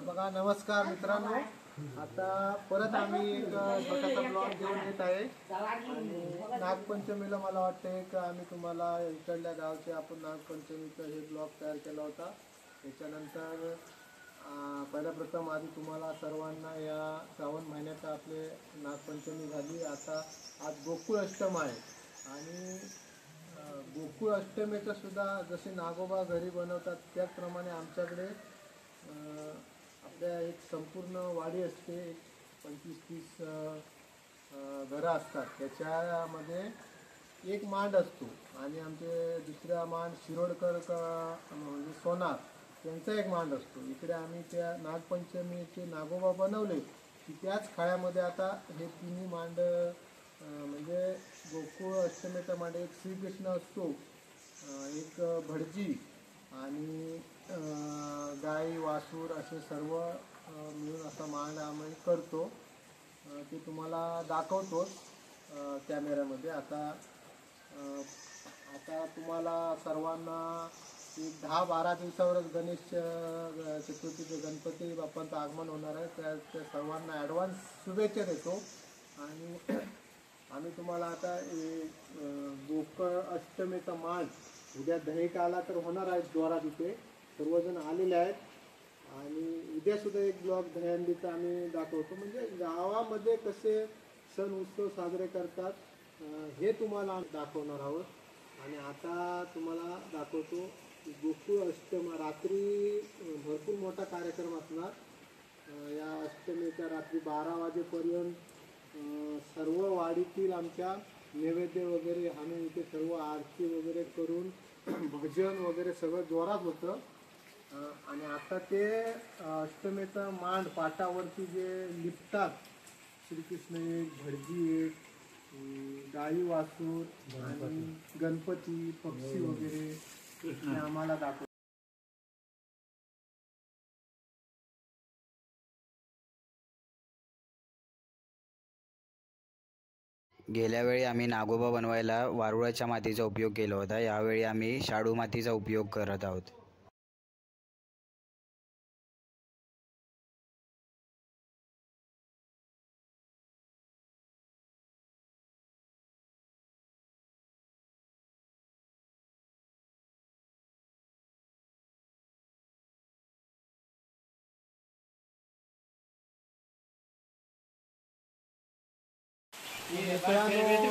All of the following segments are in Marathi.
बघा, नमस्कार मित्रांनो. आता परत आम्ही एक छोटासा ब्लॉग घेऊन येत आहे आणि नागपंचमीला मला वाटतं की आम्ही तुम्हाला इकडल्या गावचे आपण नागपंचमीचं हे ब्लॉग तयार केला होता. त्याच्यानंतर पहिल्या प्रथम आधी तुम्हाला सर्वांना या श्रावण महिन्यात आपले नागपंचमी झाली. आता आज गोकुळ अष्टमी आहे आणि गोकुळ अष्टमीचं सुद्धा जसे नागोबा घरी बनवतात त्याचप्रमाणे आमच्याकडे आपल्या एक संपूर्ण वाडी असते. 25-30 घरं असतात. त्याच्यामध्ये एक मांड असतो आणि आमचे दुसरा मांड शिरोडकर म्हणजे सोनार त्यांचा एक मांड असतो. इकडे आम्ही त्या नागपंचमीचे नागोबा बनवले की त्याच खाळ्यामध्ये आता हे तिन्ही मांड म्हणजे गोकुळ अष्टमीचा मांड एक श्रीकृष्ण असतो, एक भटजी आणि गाई वासूर असे सर्व मिळून असा मांड आम्ही करतो. ते तुम्हाला दाखवतोच कॅमेऱ्यामध्ये. आता तुम्हाला सर्वांना एक 10-12 दिवसावरच गणेश चतुर्थीचे गणपती बाप्पांचं आगमन होणार आहे. त्या सर्वांना ॲडव्हान्स शुभेच्छा देतो. आणि आम्ही तुम्हाला आता गोकुळ अष्टमीचा मांड उद्या दहीकाला तर होणार आहे द्वारात. इथे सर्वजण आलेले आहेत आणि उद्यासुद्धा एक ब्लॉग दहीहंडीचा आम्ही दाखवतो. म्हणजे गावामध्ये कसे सण उत्सव साजरे करतात हे तुम्हाला दाखवणार आहोत. आणि आता तुम्हाला दाखवतो गोकुळ अष्टमी. रात्री भरपूर मोठा कार्यक्रम असणार. या अष्टमीच्या रात्री 12 वाजेपर्यंत सर्व वाडीतील आमच्या नैवेद्य वगैरे आम्ही इथे सर्व आरती वगैरे करून भजन वगैरे सगळं जोरात होतं. आणि आता ते अष्टमीचा मांड पाटावरती जे लिपतात, श्रीकृष्ण एक, भटजी एक, गाई वासूर आणि गणपती पक्षी वगैरे हे आम्हाला दाखवतात. गेल्या वेळी आम्ही नागोबा बनवायला वारुळाच्या मातीचा उपयोग केला होता. यावेळी आम्ही शाडू मातीचा उपयोग करत आहोत.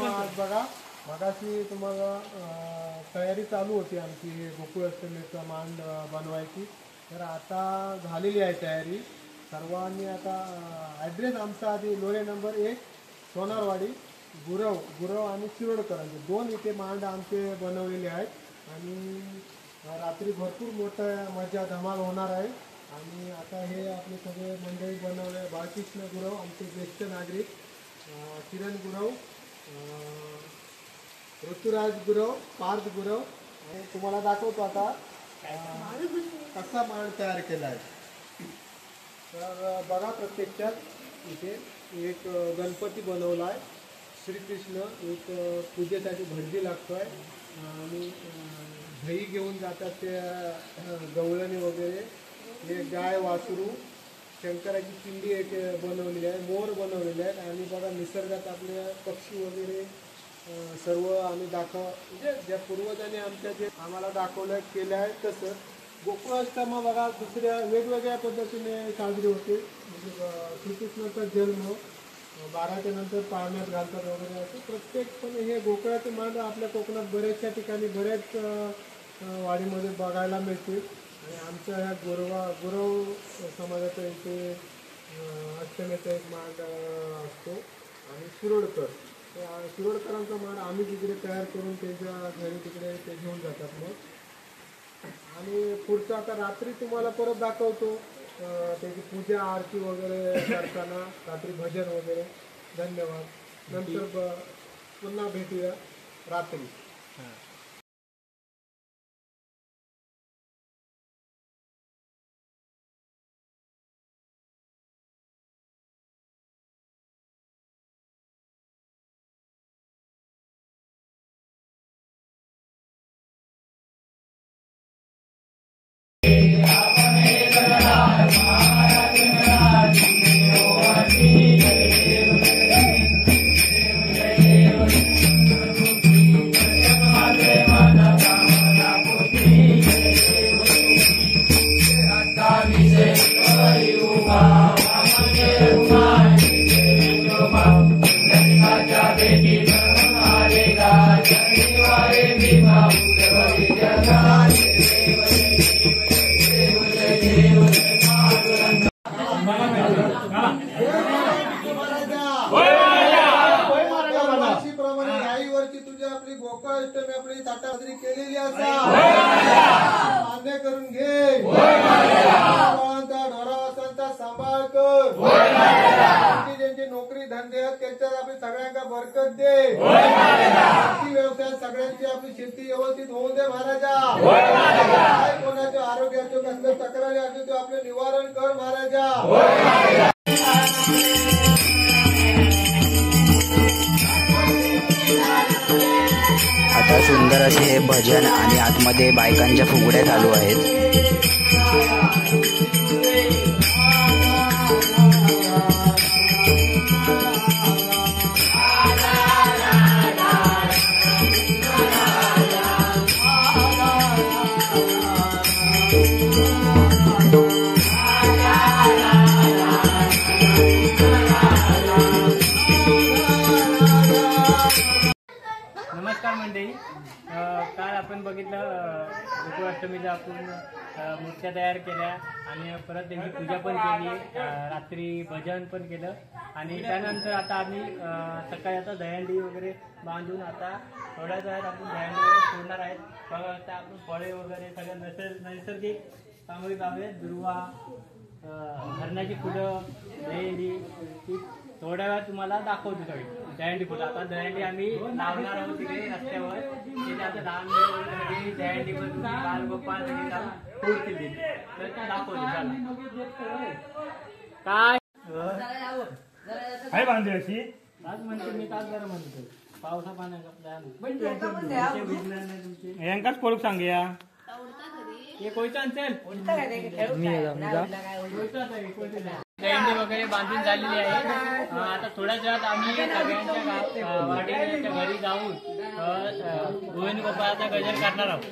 आज बघा, मगाशी तुम्हाला तयारी चालू होती आमची गोकुळ अष्टमीचा मांड बनवायची. तर आता झालेली आहे तयारी. सर्वांनी आता ॲड्रेस आमचा आधी लोहे नंबर 1 सोनारवाडी, गुरव आणि शिरोडकरांचे 2 इथे मांड आमचे बनवलेले आहेत. आणि रात्री भरपूर मोठं मजा धमाल होणार आहे. आणि आता हे आपले सगळे मंडळी बनवले. बाळकृष्ण गुरव आमचे ज्येष्ठ नागरिक, किरण गुरव, ऋतुराज गुरव, पार्थ गुरव. आणि तुम्हाला दाखवतो आता कसा मांड तयार केला आहे. तर बघा, प्रत्यक्षात इथे एक गणपती बनवला आहे. श्रीकृष्ण एक पूजेसाठी भटजी लागतो आहे आणि दही घेऊन जातात ते गवळणी वगैरे. हे गाय वासरू, शंकराची पिंडी एक बनवलेली आहे, मोर बनवलेले आहेत. आणि बघा, निसर्गात आपले पक्षी वगैरे सर्व आम्ही म्हणजे ज्या पूर्वजांनी आमच्या जे आम्हाला दाखवलं केलं आहे तसं गोकुळ अष्टमी बघा दुसऱ्या वेगवेगळ्या पद्धतीने साजरी होते. म्हणजे श्रीकृष्णाचा जन्म 12च्या नंतर पाळण्यात घालतात वगैरे असं प्रत्येकपणे हे गोकुळाचे मांड आपल्या कोकणात बऱ्याचशा ठिकाणी बऱ्याच वाडीमध्ये बघायला मिळते. आणि आमच्या ह्या गुरव समाजाचा इथे अष्टमीचा एक मांड असतो. आणि शिरोडकरांचा मांड आम्ही तिकडे तयार करून त्याच्या घरी तिकडे ते घेऊन जातात मग. आणि पुढचं आता रात्री तुम्हाला परत दाखवतो त्याची पूजा आरती वगैरे करताना रात्री भजन वगैरे. धन्यवाद. नंतर पुन्हा भेटूया रात्री. Hare Rama प्रमाणे गाईवरची तुझी आपली गोकुळ अष्टमी आपली ताटावरी केलेली असा मान्य करून घे. बाळांचा ढोरावासांचा सांभाळ कर. ज्यांची ज्यांची नोकरी धंदे आहेत त्यांच्यात आपली सगळ्यांना बरकत दे. शेती व्यवसायात सगळ्यांची आपली शेती व्यवस्थित होऊ दे महाराजा. काय कोणाच्या आरोग्याचे कसल्या तक्रारी असतील ते आपले निवारण कर महाराजा. आता सुंदर असे हे भजन आणि आतमध्ये बायकांच्या फुगड्या चालू आहेत. नमस्कार मंडळी. काल आपण बघितलं गोकुळाष्टमीच्या आपण मूर्त्या तयार केल्या आणि परत त्यांची पूजा पण केली. रात्री भजन पण केलं आणि त्यानंतर आता आम्ही सकाळी आता दहीहंडी वगैरे बांधून आता थोड्याच वेळात आपण दहीहंडी वगैरे सोडणार आहेत. बघा आता आपण फळे वगैरे सगळं नैसर्गिक सामग्री लावले. दुर्वा, हरणाची फुलं, दहीहंडी ती थोड्या वेळात तुम्हाला दाखवतो सगळी दहीहंडी फुलं. आता दहीहंडी आम्ही लावणार आहोत तिकडे रस्त्यावर. तिथे आता 10 मिनिट दहीहंडी पण बालगोपाल फूड दिली तर त्या दाखवतो. काय काय बांधली अशी आज म्हणते मी तास जरा म्हणतो पावसा पाण्याचा यांकाच पळूक सांगूया. हे कोयता आणसेल दहीहंडी वगैरे बांधून झालेली आहे. आता थोड्याच वेळात आम्ही सगळ्यांच्या वाटेच्या घरी जाऊन गोविंद गोपाळाचा गजर करणार आहोत.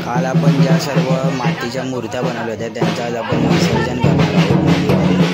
काल आपण ज्या सर्व मातीच्या मूर्त्या बनवल्या होत्या त्यांचं आज आपण विसर्जन करणार आहोत नदीमध्ये.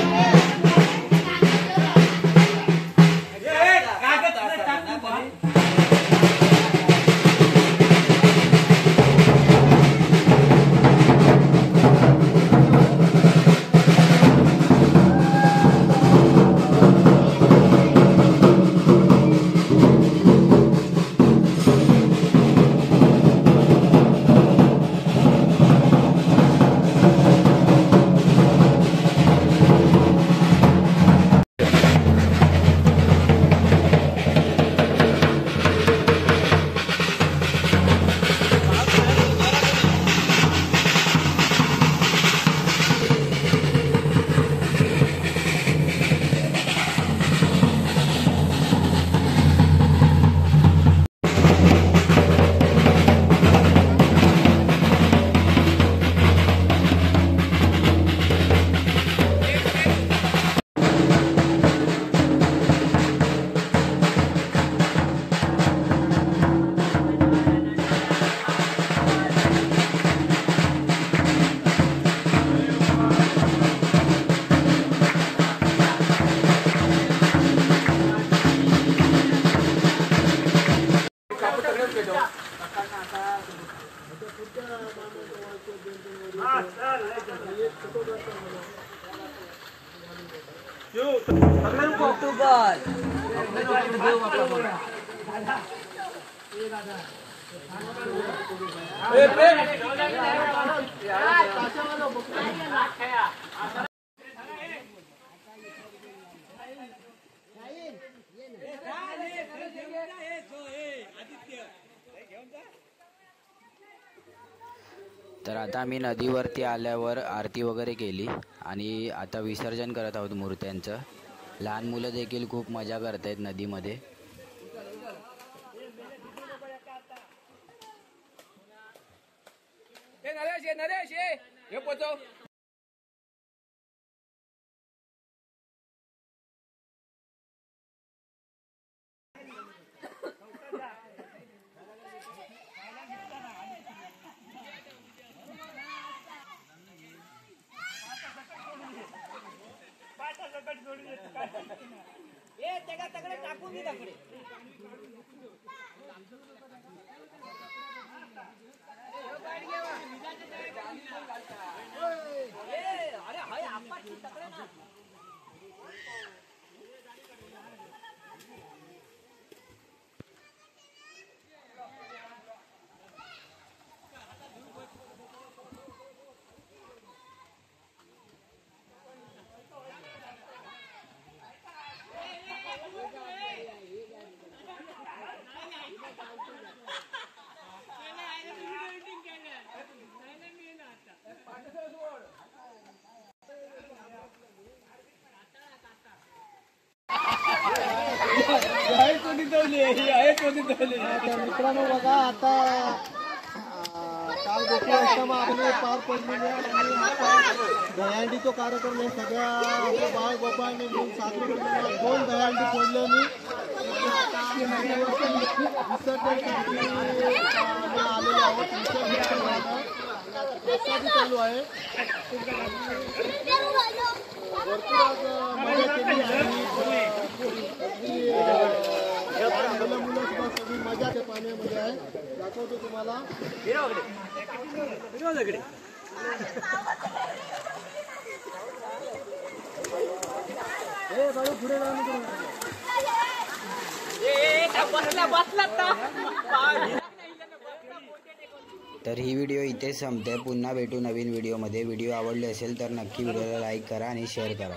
तर आता आम्ही नदीवरती आल्यावर आरती वगैरे केली आणि आता विसर्जन करत आहोत मूर्त्यांचं. लहान मुलं देखील खूप मजा करत आहेत नदीमध्ये. मित्रांनो बघा आता काल गोकुळाष्टमी आपले पार पडलेली आहे आणि आता दहीहंडी तो कार्यक्रम हे सगळ्या आपल्या बाळ गोपाळने घेऊन साजरे केलेले आहे. 2 दहीहंडी फोडले मी विसर्जनसाठी आम्ही आलेलो आहोत. विसर्जन प्रसादी चालू आहे. भरपूर आज मजा केली आणि मुलं सुद्धा सगळी मजा त्या पाण्यामध्ये आहे. दाखवतो तुम्हाला. हे बाळू पुढे जाऊन तर ही व्हिडिओ इथेच संपते. पुन्हा भेटू नवीन व्हिडिओमध्ये. व्हिडिओ आवडली असेल तर नक्की व्हिडिओला लाईक करा आणि शेअर करा.